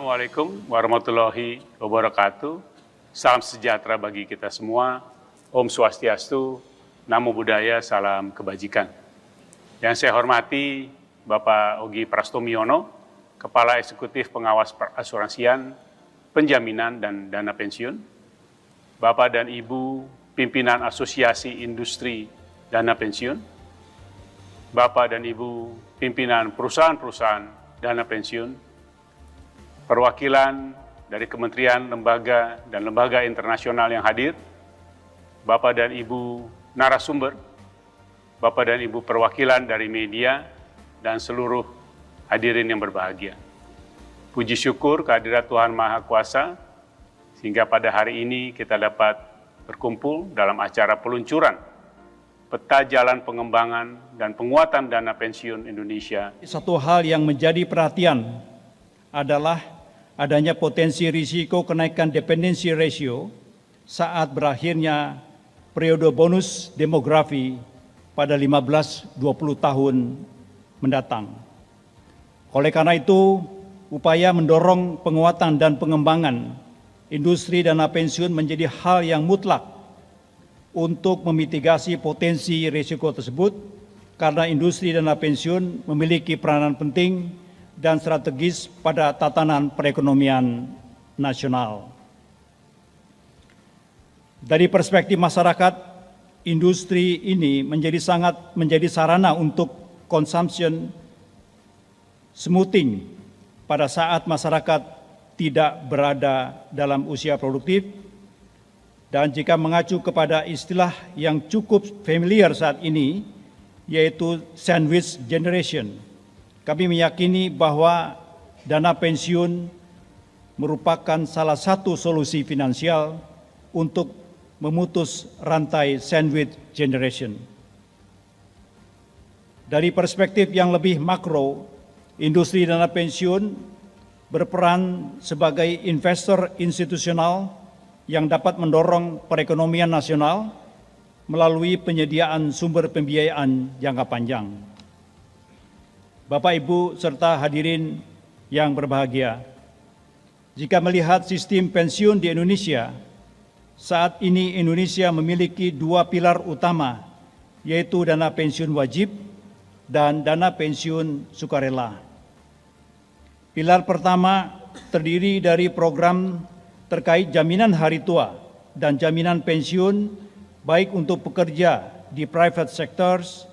Assalamualaikum warahmatullahi wabarakatuh. Salam sejahtera bagi kita semua. Om Swastiastu, Namo Buddhaya, salam kebajikan. Yang saya hormati Bapak Ogi Prastomiono, Kepala Eksekutif Pengawas Asuransian, Penjaminan dan Dana Pensiun, Bapak dan Ibu Pimpinan Asosiasi Industri Dana Pensiun, Bapak dan Ibu Pimpinan Perusahaan-Perusahaan Dana Pensiun, perwakilan dari kementerian, lembaga, dan lembaga internasional yang hadir, Bapak dan Ibu narasumber, Bapak dan Ibu perwakilan dari media, dan seluruh hadirin yang berbahagia. Puji syukur kehadirat Tuhan Maha Kuasa, sehingga pada hari ini kita dapat berkumpul dalam acara peluncuran Peta Jalan Pengembangan dan Penguatan Dana Pensiun Indonesia. Satu hal yang menjadi perhatian adalah adanya potensi risiko kenaikan dependency ratio saat berakhirnya periode bonus demografi pada 15-20 tahun mendatang. Oleh karena itu, upaya mendorong penguatan dan pengembangan industri dana pensiun menjadi hal yang mutlak untuk memitigasi potensi risiko tersebut, karena industri dana pensiun memiliki peranan penting dan strategis pada tatanan perekonomian nasional. Dari perspektif masyarakat, industri ini menjadi sarana untuk consumption smoothing pada saat masyarakat tidak berada dalam usia produktif, dan jika mengacu kepada istilah yang cukup familiar saat ini, yaitu sandwich generation, kami meyakini bahwa dana pensiun merupakan salah satu solusi finansial untuk memutus rantai sandwich generation. Dari perspektif yang lebih makro, industri dana pensiun berperan sebagai investor institusional yang dapat mendorong perekonomian nasional melalui penyediaan sumber pembiayaan jangka panjang. Bapak, Ibu, serta hadirin yang berbahagia, jika melihat sistem pensiun di Indonesia, saat ini Indonesia memiliki dua pilar utama, yaitu dana pensiun wajib dan dana pensiun sukarela. Pilar pertama terdiri dari program terkait jaminan hari tua dan jaminan pensiun baik untuk pekerja di private sectors,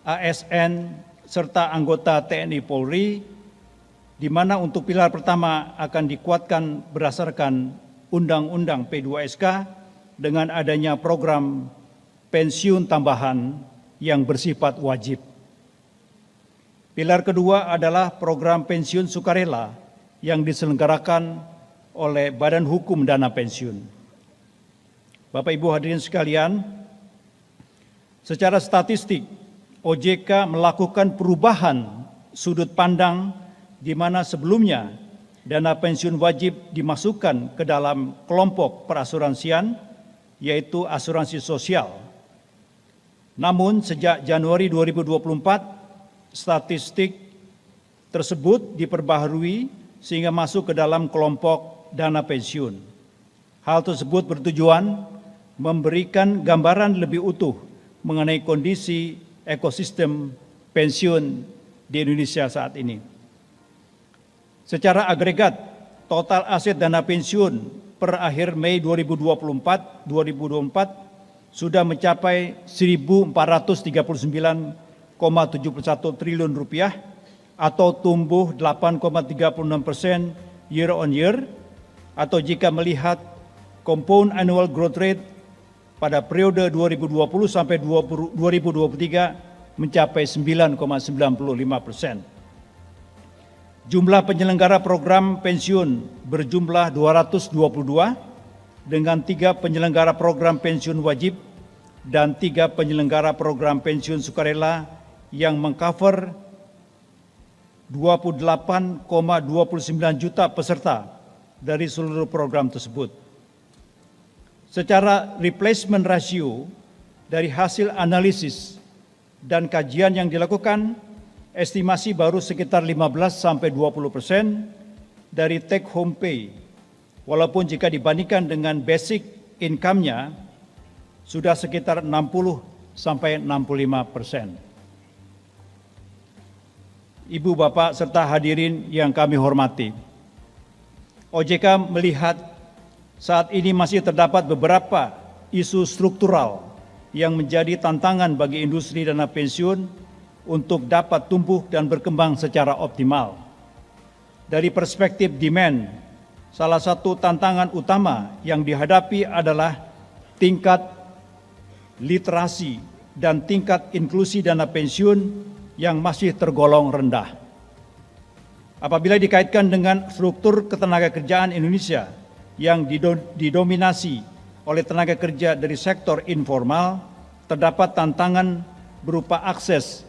ASN, serta anggota TNI Polri, di mana untuk pilar pertama akan dikuatkan berdasarkan Undang-Undang P2SK dengan adanya program pensiun tambahan yang bersifat wajib. Pilar kedua adalah program pensiun sukarela yang diselenggarakan oleh Badan Hukum Dana Pensiun. Bapak Ibu hadirin sekalian, secara statistik OJK melakukan perubahan sudut pandang di mana sebelumnya dana pensiun wajib dimasukkan ke dalam kelompok perasuransian, yaitu asuransi sosial. Namun sejak Januari 2024, statistik tersebut diperbaharui sehingga masuk ke dalam kelompok dana pensiun. Hal tersebut bertujuan memberikan gambaran lebih utuh mengenai kondisi ekosistem pensiun di Indonesia saat ini. Secara agregat, total aset dana pensiun per akhir Mei 2024 sudah mencapai 1.439,71 triliun rupiah atau tumbuh 8,36% year on year, atau jika melihat compound annual growth rate pada periode 2020 sampai 2023 mencapai 9,95%. Jumlah penyelenggara program pensiun berjumlah 222 dengan 3 penyelenggara program pensiun wajib dan 3 penyelenggara program pensiun sukarela yang mengcover 28,29 juta peserta dari seluruh program tersebut. Secara replacement ratio dari hasil analisis dan kajian yang dilakukan, estimasi baru sekitar 15-20%, dari take home pay, walaupun jika dibandingkan dengan basic income-nya sudah sekitar 60-65%. Ibu, Bapak, serta hadirin yang kami hormati, OJK melihat saat ini masih terdapat beberapa isu struktural yang menjadi tantangan bagi industri dana pensiun untuk dapat tumbuh dan berkembang secara optimal. Dari perspektif demand, salah satu tantangan utama yang dihadapi adalah tingkat literasi dan tingkat inklusi dana pensiun yang masih tergolong rendah. Apabila dikaitkan dengan struktur ketenagakerjaan Indonesia yang didominasi oleh tenaga kerja dari sektor informal, terdapat tantangan berupa akses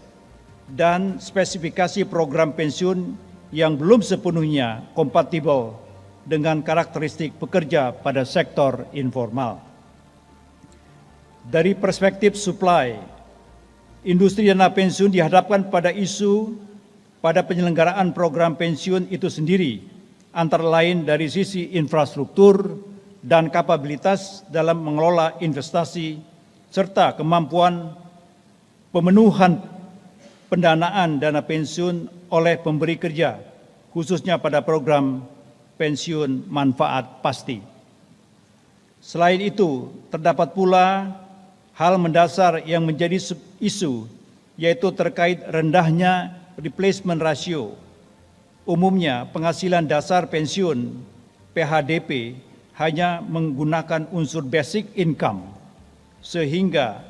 dan spesifikasi program pensiun yang belum sepenuhnya kompatibel dengan karakteristik pekerja pada sektor informal. Dari perspektif supply, industri dana pensiun dihadapkan pada isu pada penyelenggaraan program pensiun itu sendiri, antara lain dari sisi infrastruktur dan kapabilitas dalam mengelola investasi, serta kemampuan pemenuhan pendanaan dana pensiun oleh pemberi kerja, khususnya pada program pensiun manfaat pasti. Selain itu, terdapat pula hal mendasar yang menjadi isu, yaitu terkait rendahnya replacement ratio. Umumnya, penghasilan dasar pensiun (PHDP) hanya menggunakan unsur basic income, sehingga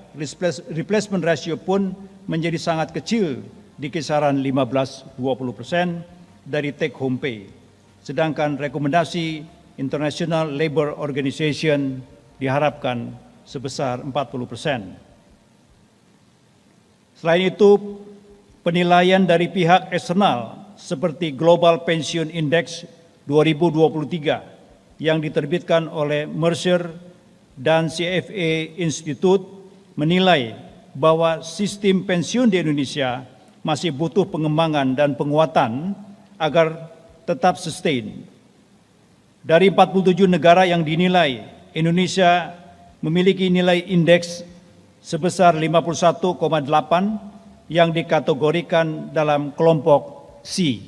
replacement ratio pun menjadi sangat kecil di kisaran 15-20% dari take home pay. Sedangkan rekomendasi International Labour Organization diharapkan sebesar 40%. Selain itu, penilaian dari pihak eksternal seperti Global Pension Index 2023 yang diterbitkan oleh Mercer dan CFA Institute menilai bahwa sistem pensiun di Indonesia masih butuh pengembangan dan penguatan agar tetap sustain. Dari 47 negara yang dinilai, Indonesia memiliki nilai indeks sebesar 51,8 yang dikategorikan dalam kelompok C.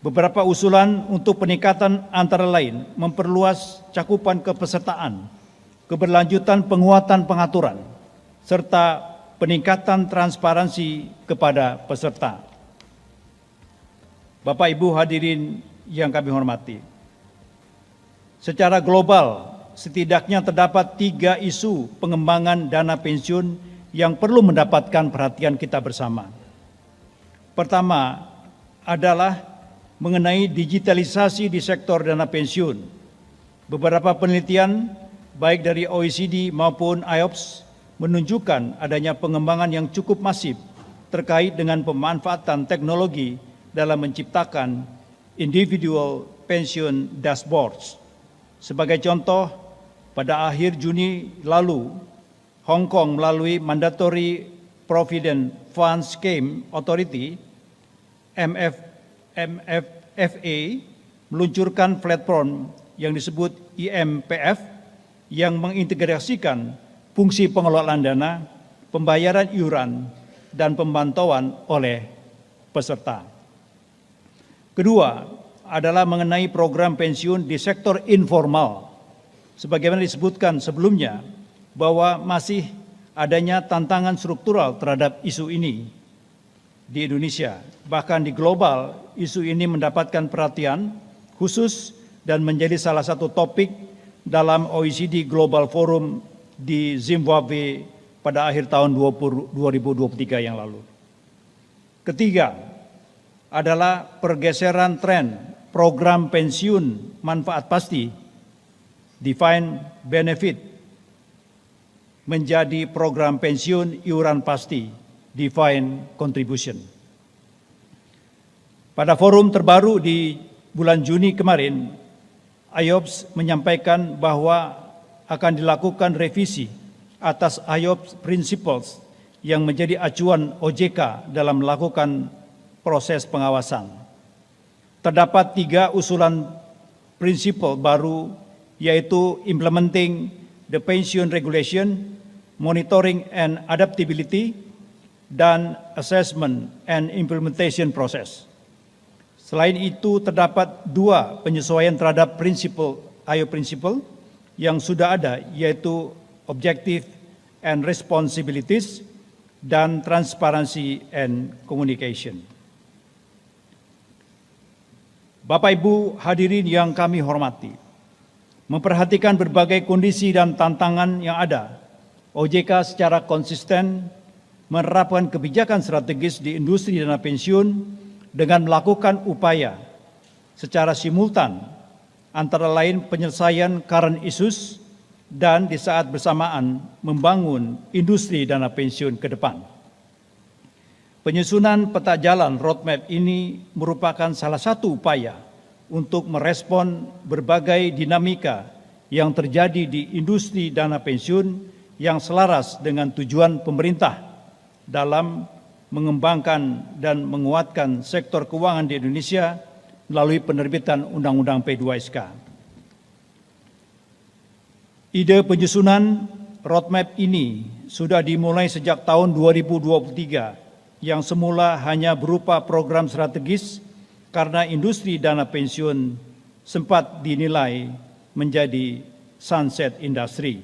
Beberapa usulan untuk peningkatan antara lain memperluas cakupan kepesertaan, keberlanjutan penguatan pengaturan, serta peningkatan transparansi kepada peserta. Bapak Ibu hadirin yang kami hormati, secara global setidaknya terdapat 3 isu pengembangan dana pensiun yang perlu mendapatkan perhatian kita bersama. Pertama adalah mengenai digitalisasi di sektor dana pensiun. Beberapa penelitian baik dari OECD maupun IOPS menunjukkan adanya pengembangan yang cukup masif terkait dengan pemanfaatan teknologi dalam menciptakan individual pension dashboards. Sebagai contoh, pada akhir Juni lalu, Hong Kong melalui Mandatory Provident Fund Scheme Authority MFFA meluncurkan platform yang disebut IMPF yang mengintegrasikan fungsi pengelolaan dana, pembayaran iuran, dan pemantauan oleh peserta. Kedua adalah mengenai program pensiun di sektor informal. Sebagaimana disebutkan sebelumnya, bahwa masih adanya tantangan struktural terhadap isu ini di Indonesia. Bahkan di global, isu ini mendapatkan perhatian khusus dan menjadi salah satu topik dalam OECD Global Forum di Zimbabwe pada akhir tahun 2023 yang lalu. Ketiga adalah pergeseran tren program pensiun manfaat pasti, defined benefit, menjadi program pensiun iuran pasti, defined contribution. Pada forum terbaru di bulan Juni kemarin, IOPS menyampaikan bahwa akan dilakukan revisi atas IOPS Principles yang menjadi acuan OJK dalam melakukan proses pengawasan. terdapat 3 usulan prinsipal baru, yaitu implementing the pension regulation, monitoring and adaptability, dan assessment and implementation process. Selain itu, terdapat 2 penyesuaian terhadap IO Principle yang sudah ada, yaitu objective and responsibilities dan transparency and communication. Bapak Ibu hadirin yang kami hormati, memperhatikan berbagai kondisi dan tantangan yang ada, OJK secara konsisten menerapkan kebijakan strategis di industri dana pensiun dengan melakukan upaya secara simultan antara lain penyelesaian current issues dan di saat bersamaan membangun industri dana pensiun ke depan. Penyusunan peta jalan roadmap ini merupakan salah satu upaya untuk merespon berbagai dinamika yang terjadi di industri dana pensiun yang selaras dengan tujuan pemerintah dalam mengembangkan dan menguatkan sektor keuangan di Indonesia melalui penerbitan Undang-Undang P2SK. Ide penyusunan roadmap ini sudah dimulai sejak tahun 2023 yang semula hanya berupa program strategis karena industri dana pensiun sempat dinilai menjadi sunset industry.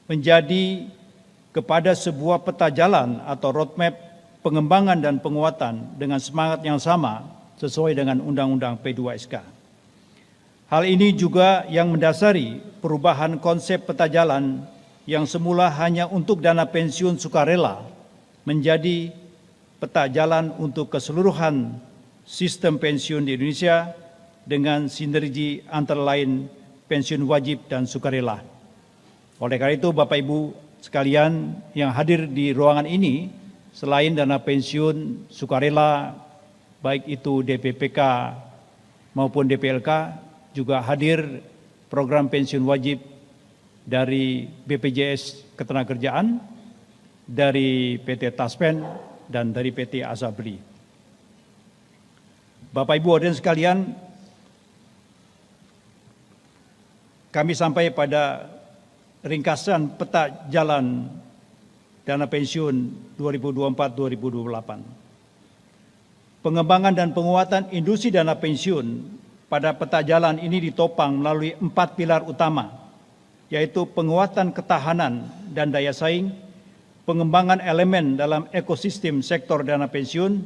Menjadi kepada sebuah peta jalan atau roadmap pengembangan dan penguatan dengan semangat yang sama sesuai dengan Undang-Undang P2SK. Hal ini juga yang mendasari perubahan konsep peta jalan yang semula hanya untuk dana pensiun sukarela menjadi peta jalan untuk keseluruhan sistem pensiun di Indonesia dengan sinergi antara lain pensiun wajib dan sukarela. Oleh karena itu, Bapak Ibu sekalian yang hadir di ruangan ini, selain dana pensiun sukarela, baik itu DPPK maupun DPLK, juga hadir program pensiun wajib dari BPJS Ketenagakerjaan, dari PT Taspen, dan dari PT Azabri. Bapak Ibu hadirin sekalian, kami sampai pada ringkasan peta jalan dana pensiun 2024-2028. Pengembangan dan penguatan industri dana pensiun pada peta jalan ini ditopang melalui 4 pilar utama, yaitu penguatan ketahanan dan daya saing, pengembangan elemen dalam ekosistem sektor dana pensiun,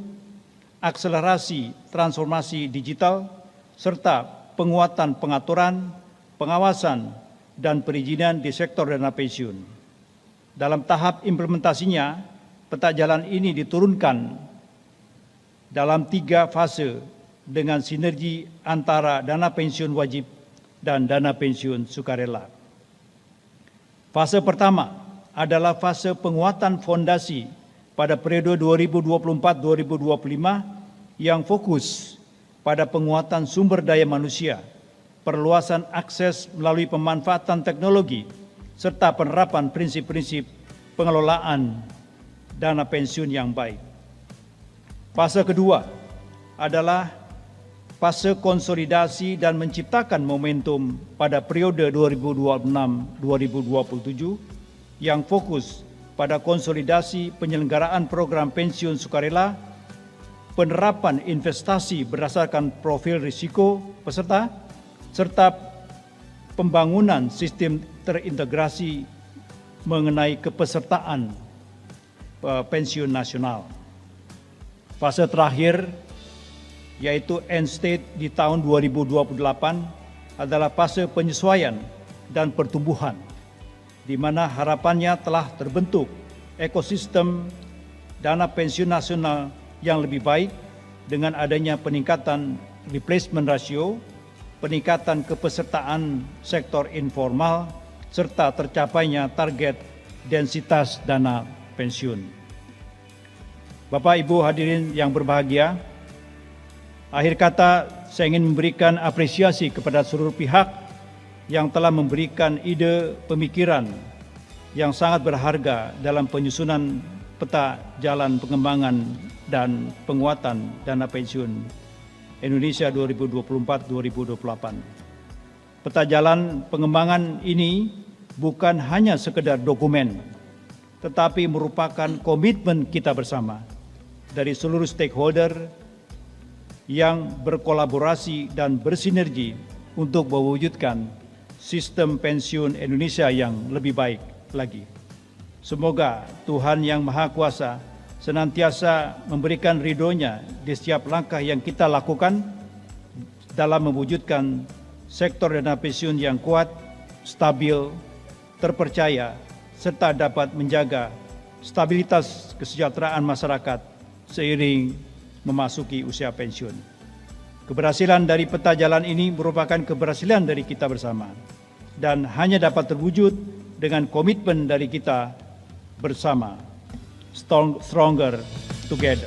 akselerasi transformasi digital, serta penguatan pengaturan, pengawasan, dan perizinan di sektor dana pensiun. Dalam tahap implementasinya, peta jalan ini diturunkan dalam 3 fase dengan sinergi antara dana pensiun wajib dan dana pensiun sukarela. Fase pertama adalah fase penguatan fondasi pada periode 2024-2025 yang fokus pada penguatan sumber daya manusia, perluasan akses melalui pemanfaatan teknologi, serta penerapan prinsip-prinsip pengelolaan dana pensiun yang baik. Fase kedua adalah fase konsolidasi dan menciptakan momentum pada periode 2026-2027 yang fokus pada konsolidasi penyelenggaraan program pensiun sukarela, penerapan investasi berdasarkan profil risiko peserta, serta pembangunan sistem terintegrasi mengenai kepesertaan pensiun nasional. Fase terakhir, yaitu end state di tahun 2028, adalah fase penyesuaian dan pertumbuhan, di mana harapannya telah terbentuk ekosistem dana pensiun nasional yang lebih baik dengan adanya peningkatan replacement ratio, peningkatan kepesertaan sektor informal, serta tercapainya target densitas dana pensiun. Bapak Ibu hadirin yang berbahagia, akhir kata saya ingin memberikan apresiasi kepada seluruh pihak yang telah memberikan ide pemikiran yang sangat berharga dalam penyusunan peta jalan pengembangan dan penguatan dana pensiun Indonesia 2024-2028. Peta jalan pengembangan ini bukan hanya sekedar dokumen, tetapi merupakan komitmen kita bersama dari seluruh stakeholder yang berkolaborasi dan bersinergi untuk mewujudkan sistem pensiun Indonesia yang lebih baik lagi. Semoga Tuhan Yang Maha Kuasa senantiasa memberikan ridho-Nya di setiap langkah yang kita lakukan dalam mewujudkan sektor dana pensiun yang kuat, stabil, terpercaya, serta dapat menjaga stabilitas kesejahteraan masyarakat seiring memasuki usia pensiun. Keberhasilan dari peta jalan ini merupakan keberhasilan dari kita bersama dan hanya dapat terwujud dengan komitmen dari kita bersama, stronger together.